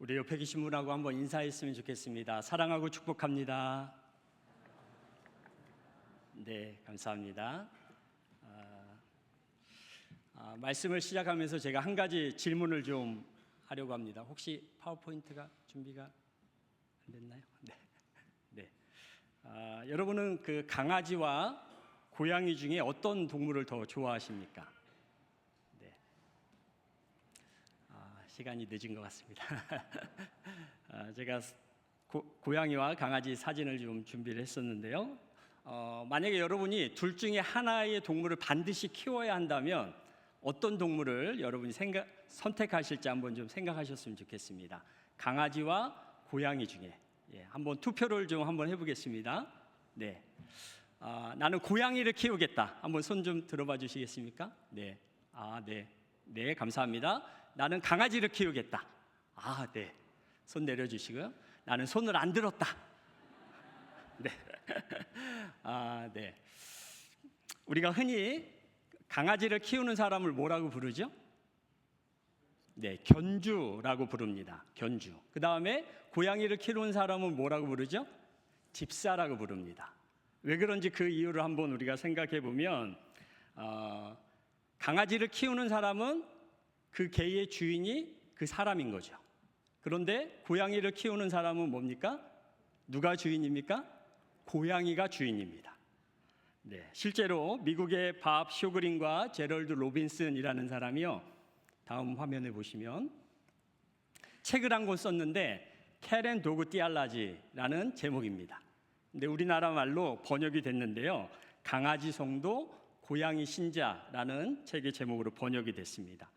우리 옆에 계신 분하고 한번 인사했으면 좋겠습니다. 사랑하고 축복합니다. 네, 감사합니다. 말씀을 시작하면서 제가 한 가지 질문을 좀 하려고 합니다. 혹시 파워포인트가 준비가 안 됐나요? 네. 여러분은 그 강아지와 고양이 중에 어떤 동물을 더 좋아하십니까? 네. 시간이 늦은 것 같습니다. 제가 고양이와 강아지 사진을 좀 준비를 했었는데요. 만약에 여러분이 둘 중에 하나의 동물을 반드시 키워야 한다면 어떤 동물을 여러분이 선택하실지 한번 좀 생각하셨으면 좋겠습니다. 강아지와 고양이 중에 한번 투표를 좀 한번 해보겠습니다. 네, 나는 고양이를 키우겠다. 한번 손 좀 들어봐 주시겠습니까? 네, 네, 감사합니다. 나는 강아지를 키우겠다. 네, 손 내려주시고요. 나는 손을 안 들었다. 네, 네. 우리가 흔히 강아지를 키우는 사람을 뭐라고 부르죠? 네, 견주라고 부릅니다. 견주. 그 다음에 고양이를 키우는 사람은 뭐라고 부르죠? 집사라고 부릅니다. 왜 그런지 그 이유를 한번 우리가 생각해 보면 강아지를 키우는 사람은 그 개의 주인이 그 사람인 거죠. 그런데 고양이를 키우는 사람은 뭡니까? 누가 주인입니까? 고양이가 주인입니다. 네, 실제로 미국의 밥 쇼그린과 제럴드 로빈슨이라는 사람이요, 다음 화면에 보시면 책을 한 권 썼는데 캣 앤 도그 띠알라지라는 제목입니다. 근데 우리나라 말로 번역이 됐는데요, 강아지 성도 고양이 신자라는 책의 제목으로 번역이 됐습니다.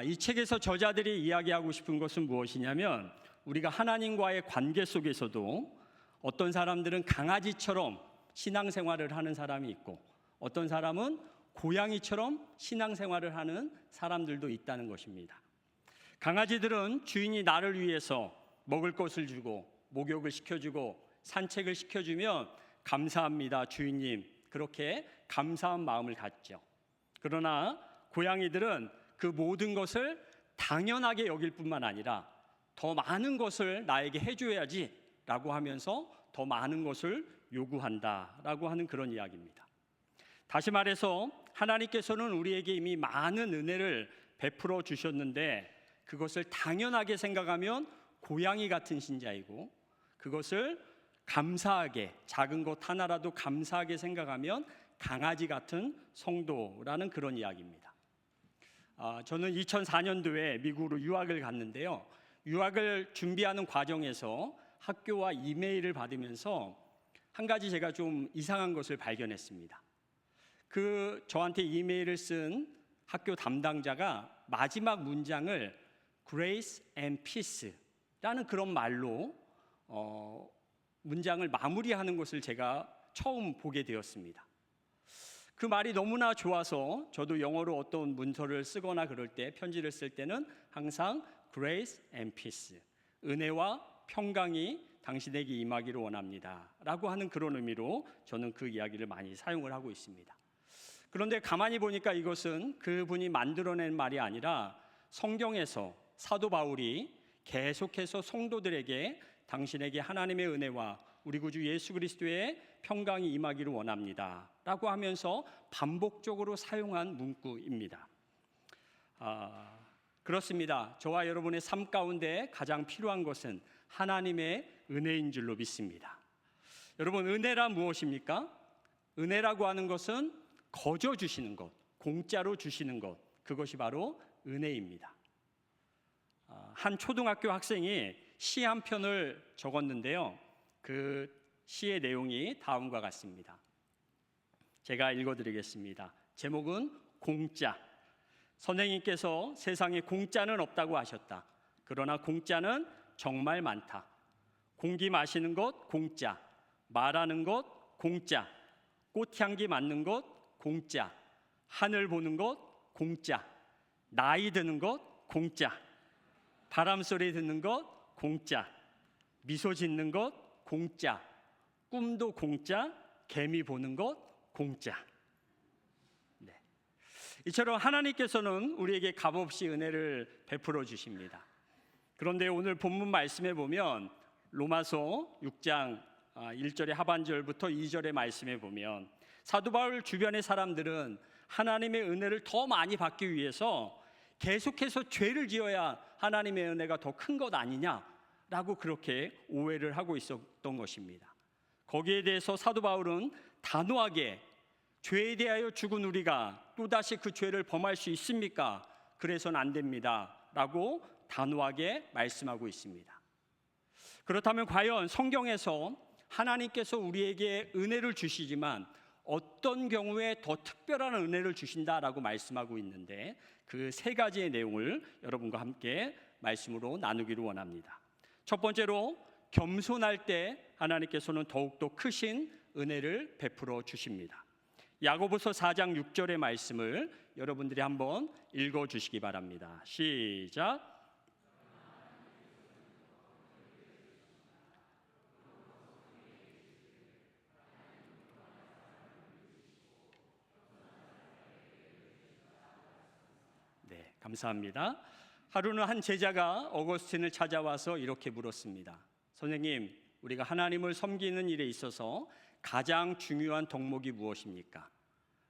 이 책에서 저자들이 이야기하고 싶은 것은 무엇이냐면, 우리가 하나님과의 관계 속에서도 어떤 사람들은 강아지처럼 신앙생활을 하는 사람이 있고, 어떤 사람은 고양이처럼 신앙생활을 하는 사람들도 있다는 것입니다. 강아지들은 주인이 나를 위해서 먹을 것을 주고 목욕을 시켜주고 산책을 시켜주면 감사합니다 주인님, 그렇게 감사한 마음을 갖죠. 그러나 고양이들은 그 모든 것을 당연하게 여길 뿐만 아니라 더 많은 것을 나에게 해줘야지 라고 하면서 더 많은 것을 요구한다라고 하는 그런 이야기입니다. 다시 말해서 하나님께서는 우리에게 이미 많은 은혜를 베풀어 주셨는데, 그것을 당연하게 생각하면 고양이 같은 신자이고, 그것을 감사하게, 작은 것 하나라도 감사하게 생각하면 강아지 같은 성도라는 그런 이야기입니다. 저는 2004년도에 미국으로 유학을 갔는데요, 유학을 준비하는 과정에서 학교와 이메일을 받으면서 한 가지 제가 좀 이상한 것을 발견했습니다. 저한테 이메일을 쓴 학교 담당자가 마지막 문장을 Grace and Peace라는 그런 말로 문장을 마무리하는 것을 제가 처음 보게 되었습니다. 그 말이 너무나 좋아서 저도 영어로 어떤 문서를 쓰거나 그럴 때, 편지를 쓸 때는 항상 Grace and Peace, 은혜와 평강이 당신에게 임하기를 원합니다 라고 하는 그런 의미로 저는 그 이야기를 많이 사용을 하고 있습니다. 그런데 가만히 보니까 이것은 그분이 만들어낸 말이 아니라 성경에서 사도 바울이 계속해서 성도들에게 당신에게 하나님의 은혜와 우리 구주 예수 그리스도의 평강이 임하기를 원합니다 라고 하면서 반복적으로 사용한 문구입니다. 그렇습니다. 저와 여러분의 삶 가운데 가장 필요한 것은 하나님의 은혜인 줄로 믿습니다. 여러분, 은혜란 무엇입니까? 은혜라고 하는 것은 거저 주시는 것, 공짜로 주시는 것, 그것이 바로 은혜입니다. 한 초등학교 학생이 시 한 편을 적었는데요, 그 시의 내용이 다음과 같습니다. 제가 읽어드리겠습니다. 제목은 공짜. 선생님께서 세상에 공짜는 없다고 하셨다. 그러나 공짜는 정말 많다. 공기 마시는 것 공짜, 말하는 것 공짜, 꽃향기 맡는 것 공짜, 하늘 보는 것 공짜, 나이 드는 것 공짜, 바람 소리 듣는 것 공짜, 미소 짓는 것 공짜, 꿈도 공짜, 개미 보는 것 공짜. 네. 이처럼 하나님께서는 우리에게 값없이 은혜를 베풀어 주십니다. 그런데 오늘 본문 말씀에 보면 로마서 6장 1절의 하반절부터 2절의 말씀에 보면 사도 바울 주변의 사람들은 하나님의 은혜를 더 많이 받기 위해서 계속해서 죄를 지어야 하나님의 은혜가 더 큰 것 아니냐라고 그렇게 오해를 하고 있었던 것입니다. 거기에 대해서 사도 바울은 단호하게 죄에 대하여 죽은 우리가 또다시 그 죄를 범할 수 있습니까? 그래서는 안 됩니다 라고 단호하게 말씀하고 있습니다. 그렇다면 과연 성경에서 하나님께서 우리에게 은혜를 주시지만 어떤 경우에 더 특별한 은혜를 주신다라고 말씀하고 있는데 그 세 가지의 내용을 여러분과 함께 말씀으로 나누기를 원합니다. 첫 번째로 겸손할 때 하나님께서는 더욱더 크신 은혜를 베풀어 주십니다. 야고보서 4장 6절의 말씀을 여러분들이 한번 읽어 주시기 바랍니다. 시작. 네, 감사합니다. 하루는 한 제자가 어거스틴을 찾아와서 이렇게 물었습니다. 선생님, 우리가 하나님을 섬기는 일에 있어서 가장 중요한 덕목이 무엇입니까?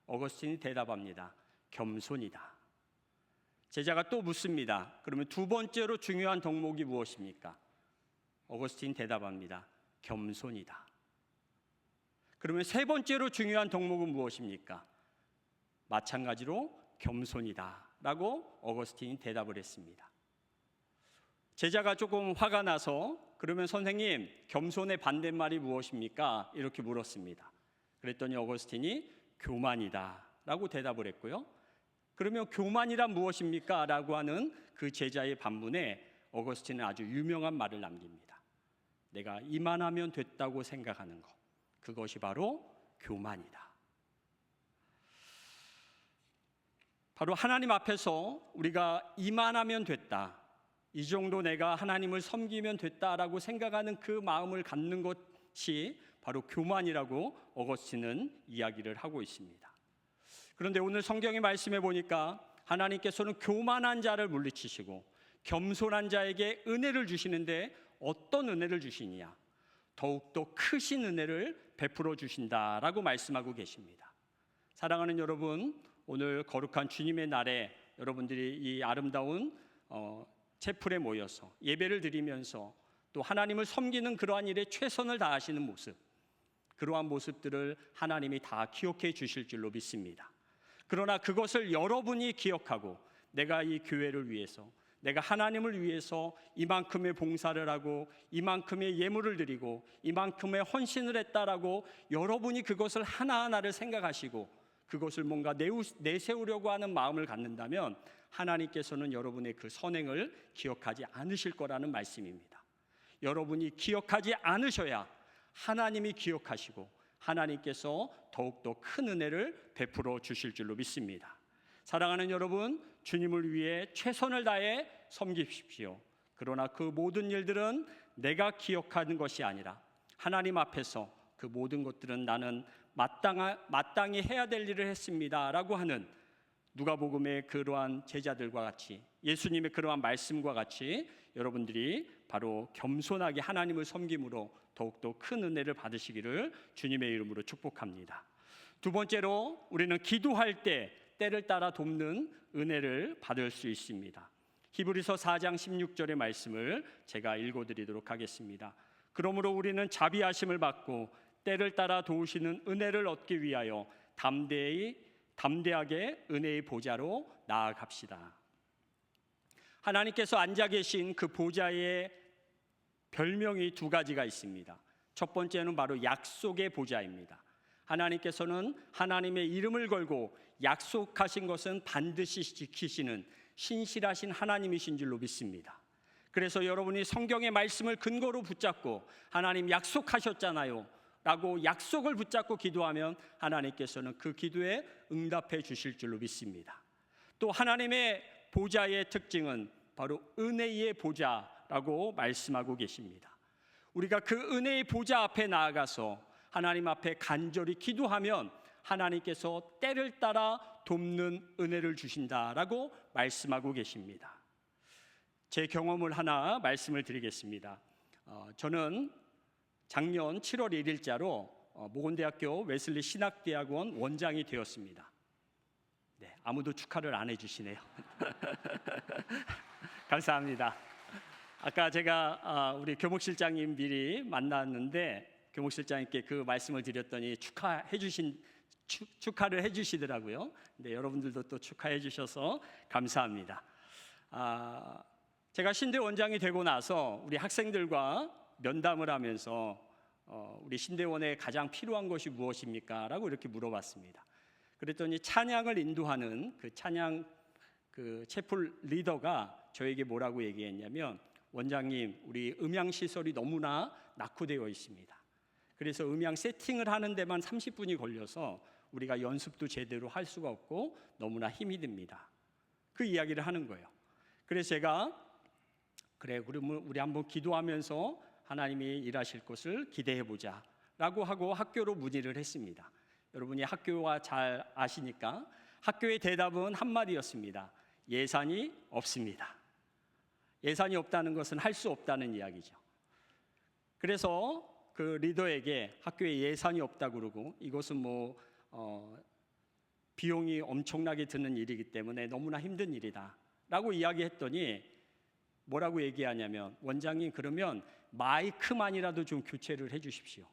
어거스틴이 대답합니다. 겸손이다. 제자가 또 묻습니다. 그러면 두 번째로 중요한 덕목이 무엇입니까? 어거스틴이 대답합니다. 겸손이다. 그러면 세 번째로 중요한 덕목은 무엇입니까? 마찬가지로 겸손이다 라고 어거스틴이 대답을 했습니다. 제자가 조금 화가 나서 그러면 선생님, 겸손의 반대말이 무엇입니까? 이렇게 물었습니다. 그랬더니 어거스틴이 교만이다 라고 대답을 했고요. 그러면 교만이란 무엇입니까? 라고 하는 그 제자의 반문에 어거스틴은 아주 유명한 말을 남깁니다. 내가 이만하면 됐다고 생각하는 것, 그것이 바로 교만이다. 바로 하나님 앞에서 우리가 이만하면 됐다, 이 정도 내가 하나님을 섬기면 됐다라고 생각하는 그 마음을 갖는 것이 바로 교만이라고 어거스틴은 이야기를 하고 있습니다. 그런데 오늘 성경의 말씀에 보니까 하나님께서는 교만한 자를 물리치시고 겸손한 자에게 은혜를 주시는데 어떤 은혜를 주시느냐? 더욱더 크신 은혜를 베풀어 주신다라고 말씀하고 계십니다. 사랑하는 여러분, 오늘 거룩한 주님의 날에 여러분들이 이 아름다운 채플에 모여서 예배를 드리면서 또 하나님을 섬기는 그러한 일에 최선을 다하시는 모습, 그러한 모습들을 하나님이 다 기억해 주실 줄로 믿습니다. 그러나 그것을 여러분이 기억하고 내가 이 교회를 위해서, 내가 하나님을 위해서 이만큼의 봉사를 하고 이만큼의 예물을 드리고 이만큼의 헌신을 했다라고 여러분이 그것을 하나하나를 생각하시고 그것을 뭔가 내세우려고 하는 마음을 갖는다면 하나님께서는 여러분의 그 선행을 기억하지 않으실 거라는 말씀입니다. 여러분이 기억하지 않으셔야 하나님이 기억하시고 하나님께서 더욱더 큰 은혜를 베풀어 주실 줄로 믿습니다. 사랑하는 여러분, 주님을 위해 최선을 다해 섬기십시오. 그러나 그 모든 일들은 내가 기억하는 것이 아니라 하나님 앞에서 그 모든 것들은 나는 마땅히 해야 될 일을 했습니다 라고 하는 누가복음의 그러한 제자들과 같이, 예수님의 그러한 말씀과 같이 여러분들이 바로 겸손하게 하나님을 섬김으로 더욱더 큰 은혜를 받으시기를 주님의 이름으로 축복합니다. 두 번째로 우리는 기도할 때 때를 따라 돕는 은혜를 받을 수 있습니다. 히브리서 4장 16절의 말씀을 제가 읽어드리도록 하겠습니다. 그러므로 우리는 자비하심을 받고 때를 따라 도우시는 은혜를 얻기 위하여 담대하게 은혜의 보좌로 나아갑시다. 하나님께서 앉아 계신 그 보좌의 별명이 두 가지가 있습니다. 첫 번째는 바로 약속의 보좌입니다. 하나님께서는 하나님의 이름을 걸고 약속하신 것은 반드시 지키시는 신실하신 하나님이신 줄로 믿습니다. 그래서 여러분이 성경의 말씀을 근거로 붙잡고 하나님 약속하셨잖아요 라고 약속을 붙잡고 기도하면 하나님께서는 그 기도에 응답해 주실 줄로 믿습니다. 또 하나님의 보좌의 특징은 바로 은혜의 보좌라고 말씀하고 계십니다. 우리가 그 은혜의 보좌 앞에 나아가서 하나님 앞에 간절히 기도하면 하나님께서 때를 따라 돕는 은혜를 주신다라고 말씀하고 계십니다. 제 경험을 하나 말씀을 드리겠습니다. 저는 작년 7월 1일자로 모건대학교 웨슬리 신학대학원 원장이 되었습니다. 네, 아무도 축하를 안 해주시네요. 감사합니다. 아까 제가 우리 교목실장님 미리 만났는데 교목실장님께 그 말씀을 드렸더니 축하를 해주시더라고요. 네, 여러분들도 또 축하해 주셔서 감사합니다. 제가 신대 원장이 되고 나서 우리 학생들과 면담을 하면서 우리 신대원에 가장 필요한 것이 무엇입니까? 라고 이렇게 물어봤습니다. 그랬더니 찬양을 인도하는 그 찬양 그 채플 리더가 저에게 뭐라고 얘기했냐면, 원장님, 우리 음향 시설이 너무나 낙후되어 있습니다. 그래서 음향 세팅을 하는 데만 30분이 걸려서 우리가 연습도 제대로 할 수가 없고 너무나 힘이 듭니다. 그 이야기를 하는 거예요. 그래서 제가 그래, 그러면 우리 한번 기도하면서 하나님이 일하실 것을 기대해 보자 라고 하고 학교로 문의를 했습니다. 여러분이 학교와 잘 아시니까 학교의 대답은 한마디였습니다. 예산이 없습니다. 예산이 없다는 것은 할 수 없다는 이야기죠. 그래서 그 리더에게 학교에 예산이 없다고 그러고 이것은 비용이 엄청나게 드는 일이기 때문에 너무나 힘든 일이다 라고 이야기했더니 뭐라고 얘기하냐면, 원장님, 그러면 마이크만이라도 좀 교체를 해 주십시오.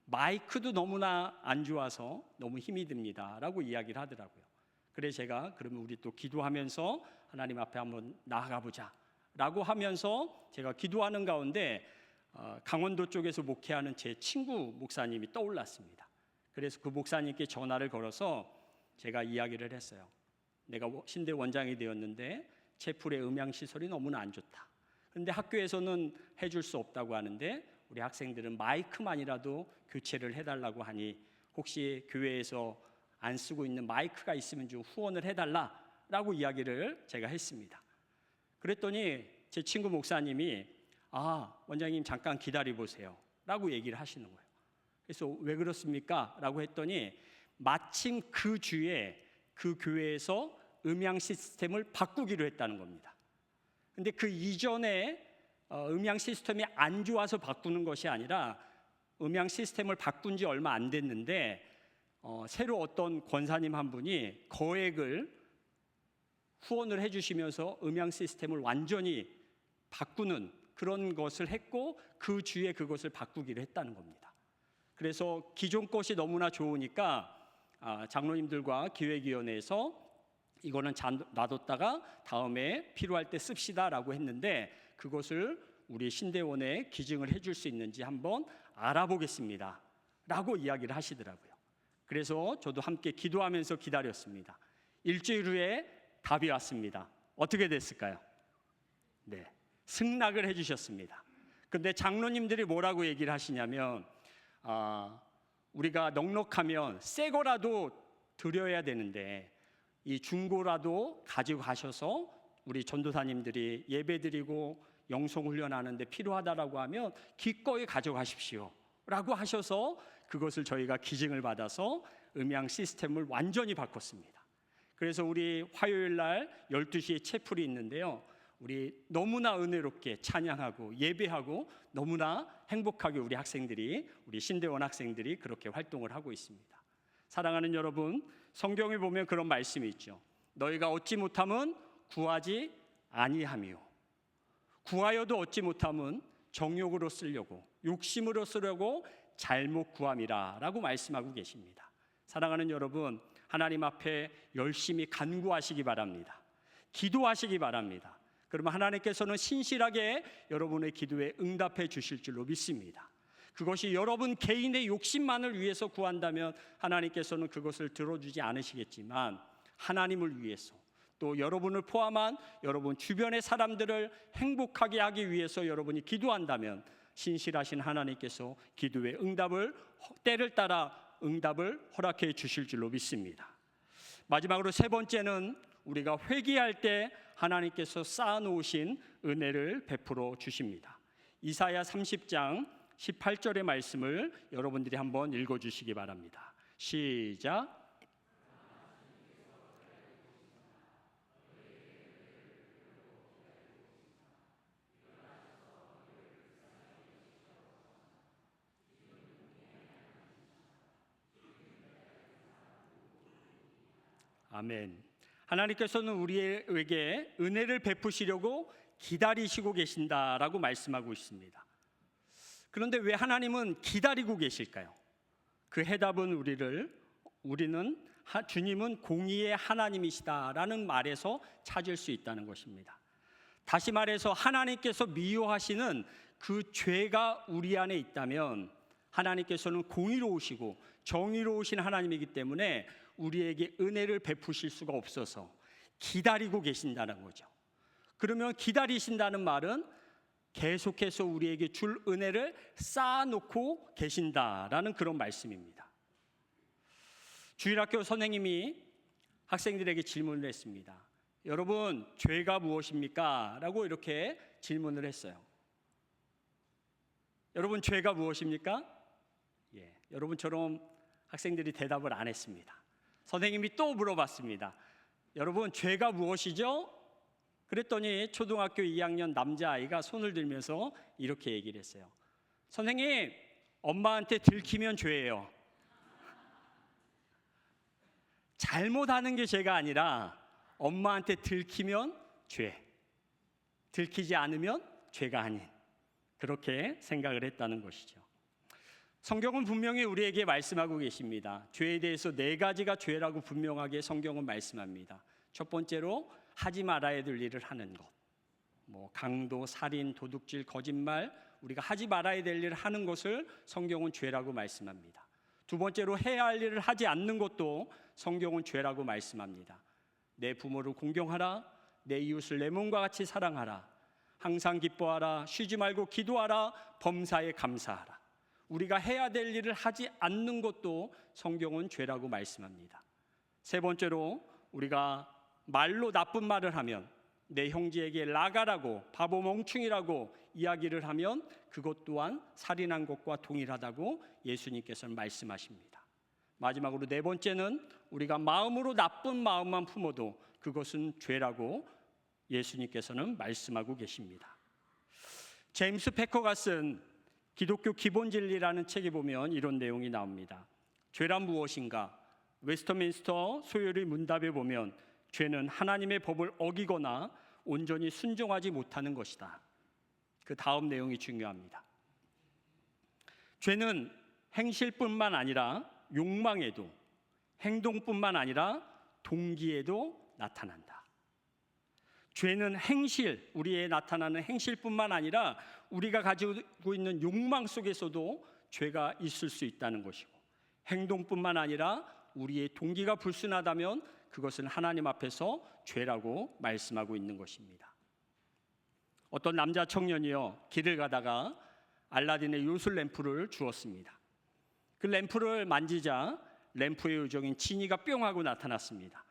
마이크도 너무나 안 좋아서 너무 힘이 듭니다 라고 이야기를 하더라고요. 그래서 제가 그러면 우리 또 기도하면서 하나님 앞에 한번 나아가 보자 라고 하면서 제가 기도하는 가운데 강원도 쪽에서 목회하는 제 친구 목사님이 떠올랐습니다. 그래서 그 목사님께 전화를 걸어서 제가 이야기를 했어요. 내가 신대 원장이 되었는데 채플의 음향 시설이 너무나 안 좋다. 그런데 학교에서는 해줄 수 없다고 하는데 우리 학생들은 마이크만이라도 교체를 해달라고 하니 혹시 교회에서 안 쓰고 있는 마이크가 있으면 좀 후원을 해달라라고 이야기를 제가 했습니다. 그랬더니 제 친구 목사님이 원장님 잠깐 기다려 보세요 라고 얘기를 하시는 거예요. 그래서 왜 그렇습니까? 라고 했더니 마침 그 주에 그 교회에서 음향 시스템을 바꾸기로 했다는 겁니다. 근데 그 이전에 음향 시스템이 안 좋아서 바꾸는 것이 아니라 음향 시스템을 바꾼 지 얼마 안 됐는데 새로 어떤 권사님 한 분이 거액을 후원을 해주시면서 음향 시스템을 완전히 바꾸는 그런 것을 했고 그 주에 그것을 바꾸기로 했다는 겁니다. 그래서 기존 것이 너무나 좋으니까 장로님들과 기획위원회에서 이거는 놔뒀다가 다음에 필요할 때 씁시다라고 했는데 그것을 우리 신대원에 기증을 해줄 수 있는지 한번 알아보겠습니다 라고 이야기를 하시더라고요. 그래서 저도 함께 기도하면서 기다렸습니다. 일주일 후에 답이 왔습니다. 어떻게 됐을까요? 네, 승낙을 해주셨습니다. 근데 장로님들이 뭐라고 얘기를 하시냐면 우리가 넉넉하면 새 거라도 드려야 되는데 이 중고라도 가지고 가셔서 우리 전도사님들이 예배드리고 영성훈련하는데 필요하다라고 하면 기꺼이 가져가십시오 라고 하셔서 그것을 저희가 기증을 받아서 음향 시스템을 완전히 바꿨습니다. 그래서 우리 화요일 날 12시에 채플이 있는데요, 우리 너무나 은혜롭게 찬양하고 예배하고 너무나 행복하게 우리 학생들이, 우리 신대원 학생들이 그렇게 활동을 하고 있습니다. 사랑하는 여러분, 성경에 보면 그런 말씀이 있죠. 너희가 얻지 못함은 구하지 아니하며 구하여도 얻지 못함은 정욕으로 쓰려고 욕심으로 쓰려고 잘못 구함이라 라고 말씀하고 계십니다. 사랑하는 여러분, 하나님 앞에 열심히 간구하시기 바랍니다. 기도하시기 바랍니다. 그러면 하나님께서는 신실하게 여러분의 기도에 응답해 주실 줄로 믿습니다. 그것이 여러분 개인의 욕심만을 위해서 구한다면 하나님께서는 그것을 들어주지 않으시겠지만 하나님을 위해서 또 여러분을 포함한 여러분 주변의 사람들을 행복하게 하기 위해서 여러분이 기도한다면 신실하신 하나님께서 기도의 응답을 때를 따라 응답을 허락해 주실 줄로 믿습니다. 마지막으로 세 번째는 우리가 회개할 때 하나님께서 쌓아놓으신 은혜를 베풀어 주십니다. 이사야 30장 18절의 말씀을 여러분들이 한번 읽어주시기 바랍니다. 시작. 아멘. 하나님께서는 우리에게 은혜를 베푸시려고 기다리시고 계신다라고 말씀하고 있습니다. 그런데 왜 하나님은 기다리고 계실까요? 그 해답은 우리는 주님은 공의의 하나님이시다라는 말에서 찾을 수 있다는 것입니다. 다시 말해서 하나님께서 미워하시는 그 죄가 우리 안에 있다면 하나님께서는 공의로우시고 정의로우신 하나님이기 때문에 우리에게 은혜를 베푸실 수가 없어서 기다리고 계신다는 거죠. 그러면 기다리신다는 말은 계속해서 우리에게 줄 은혜를 쌓아놓고 계신다라는 그런 말씀입니다. 주일학교 선생님이 학생들에게 질문을 했습니다. 여러분, 죄가 무엇입니까? 라고 이렇게 질문을 했어요. 여러분, 죄가 무엇입니까? 여러분처럼 학생들이 대답을 안 했습니다. 선생님이 또 물어봤습니다. 여러분, 죄가 무엇이죠? 그랬더니 초등학교 2학년 남자아이가 손을 들면서 이렇게 얘기를 했어요. 선생님, 엄마한테 들키면 죄예요. 잘못하는 게 죄가 아니라 엄마한테 들키면 죄, 들키지 않으면 죄가 아닌, 그렇게 생각을 했다는 것이죠. 성경은 분명히 우리에게 말씀하고 계십니다. 죄에 대해서 4가지가 죄라고 분명하게 성경은 말씀합니다. 첫 번째로 하지 말아야 될 일을 하는 것, 강도, 살인, 도둑질, 거짓말, 우리가 하지 말아야 될 일을 하는 것을 성경은 죄라고 말씀합니다. 두 번째로 해야 할 일을 하지 않는 것도 성경은 죄라고 말씀합니다. 내 부모를 공경하라, 내 이웃을 내 몸과 같이 사랑하라, 항상 기뻐하라, 쉬지 말고 기도하라, 범사에 감사하라. 우리가 해야 될 일을 하지 않는 것도 성경은 죄라고 말씀합니다. 세 번째로 우리가 말로 나쁜 말을 하면, 내 형제에게 라가라고, 바보 멍충이라고 이야기를 하면 그것 또한 살인한 것과 동일하다고 예수님께서는 말씀하십니다. 마지막으로 4번째는 우리가 마음으로 나쁜 마음만 품어도 그것은 죄라고 예수님께서는 말씀하고 계십니다. 제임스 패커가 쓴 기독교 기본 진리라는 책에 보면 이런 내용이 나옵니다. 죄란 무엇인가? 웨스터민스터 소요리 문답에 보면 죄는 하나님의 법을 어기거나 온전히 순종하지 못하는 것이다. 그 다음 내용이 중요합니다. 죄는 행실뿐만 아니라 욕망에도, 행동뿐만 아니라 동기에도 나타난다. 죄는 행실, 우리의 나타나는 행실뿐만 아니라 우리가 가지고 있는 욕망 속에서도 죄가 있을 수 있다는 것이고, 행동뿐만 아니라 우리의 동기가 불순하다면 그것은 하나님 앞에서 죄라고 말씀하고 있는 것입니다. 어떤 남자 청년이요, 길을 가다가 알라딘의 요술 램프를 주었습니다. 그 램프를 만지자 램프의 요정인 지니가 뿅 하고 나타났습니다.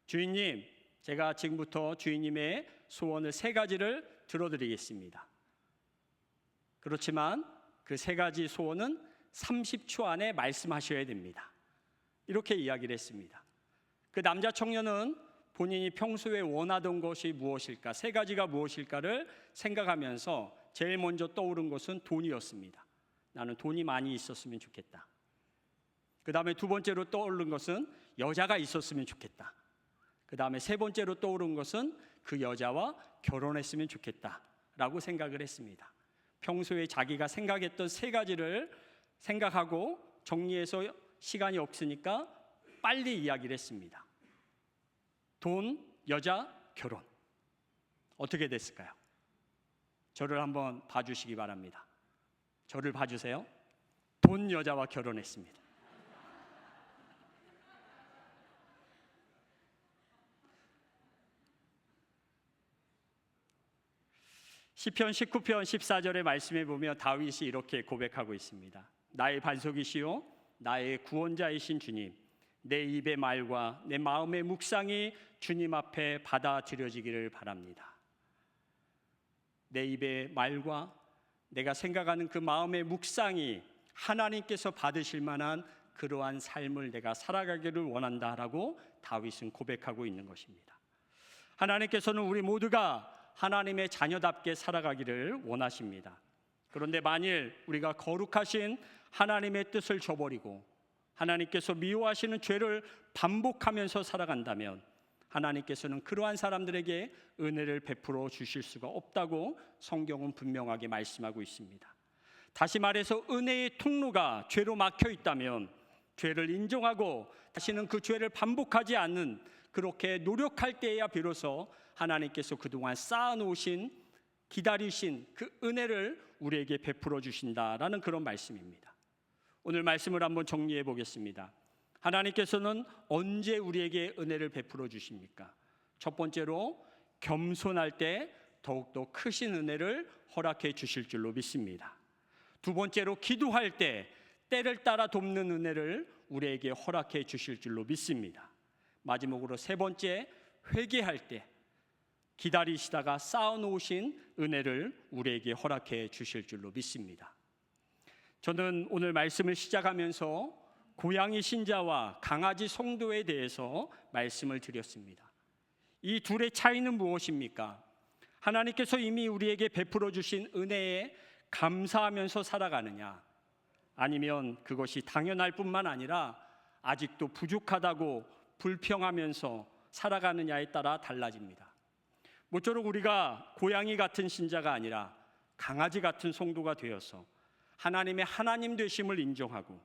주인님, 제가 지금부터 주인님의 소원을 3가지를 들어드리겠습니다. 그렇지만 그 3가지 소원은 30초 안에 말씀하셔야 됩니다. 이렇게 이야기를 했습니다. 그 남자 청년은 본인이 평소에 원하던 것이 무엇일까, 3가지가 무엇일까를 생각하면서 제일 먼저 떠오른 것은 돈이었습니다. 나는 돈이 많이 있었으면 좋겠다. 그 다음에 2번째로 떠오른 것은 여자가 있었으면 좋겠다. 그 다음에 3번째로 떠오른 것은 그 여자와 결혼했으면 좋겠다라고 생각을 했습니다. 평소에 자기가 생각했던 3가지를 생각하고 정리해서 시간이 없으니까 빨리 이야기를 했습니다. 돈, 여자, 결혼. 어떻게 됐을까요? 저를 한번 봐주시기 바랍니다. 저를 봐주세요. 돈, 여자와 결혼했습니다. 시편 19편 14절의 말씀에 보면 다윗이 이렇게 고백하고 있습니다. 나의 반석이시요 나의 구원자이신 주님, 내 입의 말과 내 마음의 묵상이 주님 앞에 받아들여지기를 바랍니다. 내 입의 말과 내가 생각하는 그 마음의 묵상이 하나님께서 받으실 만한 그러한 삶을 내가 살아가기를 원한다라고 다윗은 고백하고 있는 것입니다. 하나님께서는 우리 모두가 하나님의 자녀답게 살아가기를 원하십니다. 그런데 만일 우리가 거룩하신 하나님의 뜻을 저버리고 하나님께서 미워하시는 죄를 반복하면서 살아간다면 하나님께서는 그러한 사람들에게 은혜를 베풀어 주실 수가 없다고 성경은 분명하게 말씀하고 있습니다. 다시 말해서 은혜의 통로가 죄로 막혀 있다면 죄를 인정하고 다시는 그 죄를 반복하지 않는, 그렇게 노력할 때에야 비로소 하나님께서 그동안 쌓아놓으신, 기다리신 그 은혜를 우리에게 베풀어 주신다라는 그런 말씀입니다. 오늘 말씀을 한번 정리해 보겠습니다. 하나님께서는 언제 우리에게 은혜를 베풀어 주십니까? 첫 번째로 겸손할 때 더욱더 크신 은혜를 허락해 주실 줄로 믿습니다. 두 번째로 기도할 때 때를 따라 돕는 은혜를 우리에게 허락해 주실 줄로 믿습니다. 마지막으로 세 번째, 회개할 때 기다리시다가 쌓아놓으신 은혜를 우리에게 허락해 주실 줄로 믿습니다. 저는 오늘 말씀을 시작하면서 고양이 신자와 강아지 성도에 대해서 말씀을 드렸습니다. 이 둘의 차이는 무엇입니까? 하나님께서 이미 우리에게 베풀어 주신 은혜에 감사하면서 살아가느냐, 아니면 그것이 당연할 뿐만 아니라 아직도 부족하다고 불평하면서 살아가느냐에 따라 달라집니다. 모쪼록 우리가 고양이 같은 신자가 아니라 강아지 같은 성도가 되어서 하나님의 하나님 되심을 인정하고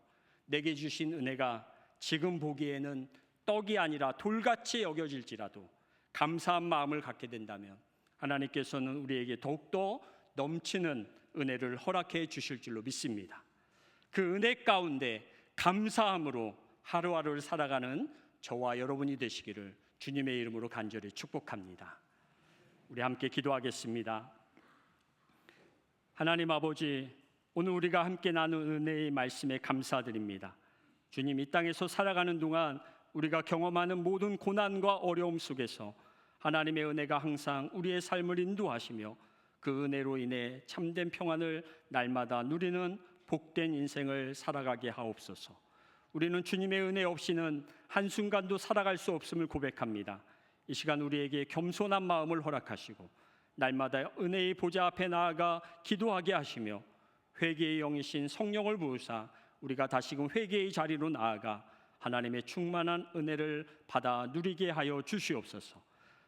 내게 주신 은혜가 지금 보기에는 떡이 아니라 돌같이 여겨질지라도 감사한 마음을 갖게 된다면 하나님께서는 우리에게 더욱더 넘치는 은혜를 허락해 주실 줄로 믿습니다. 그 은혜 가운데 감사함으로 하루하루를 살아가는 저와 여러분이 되시기를 주님의 이름으로 간절히 축복합니다. 우리 함께 기도하겠습니다. 하나님 아버지, 오늘 우리가 함께 나눈 은혜의 말씀에 감사드립니다. 주님, 이 땅에서 살아가는 동안 우리가 경험하는 모든 고난과 어려움 속에서 하나님의 은혜가 항상 우리의 삶을 인도하시며 그 은혜로 인해 참된 평안을 날마다 누리는 복된 인생을 살아가게 하옵소서. 우리는 주님의 은혜 없이는 한순간도 살아갈 수 없음을 고백합니다. 이 시간 우리에게 겸손한 마음을 허락하시고 날마다 은혜의 보좌 앞에 나아가 기도하게 하시며 회개의 영이신 성령을 부으사 우리가 다시금 회개의 자리로 나아가 하나님의 충만한 은혜를 받아 누리게 하여 주시옵소서.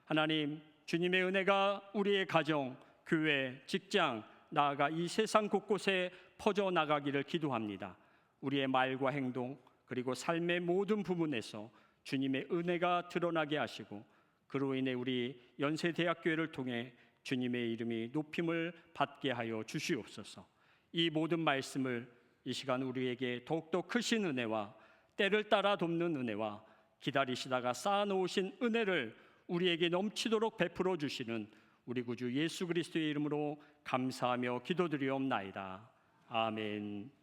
하나님, 주님의 은혜가 우리의 가정, 교회, 직장, 나아가 이 세상 곳곳에 퍼져나가기를 기도합니다. 우리의 말과 행동 그리고 삶의 모든 부분에서 주님의 은혜가 드러나게 하시고 그로 인해 우리 연세대학교회를 통해 주님의 이름이 높임을 받게 하여 주시옵소서. 이 모든 말씀을 이 시간 우리에게 더욱더 크신 은혜와 때를 따라 돕는 은혜와 기다리시다가 쌓아놓으신 은혜를 우리에게 넘치도록 베풀어 주시는 우리 구주 예수 그리스도의 이름으로 감사하며 기도드리옵나이다. 아멘.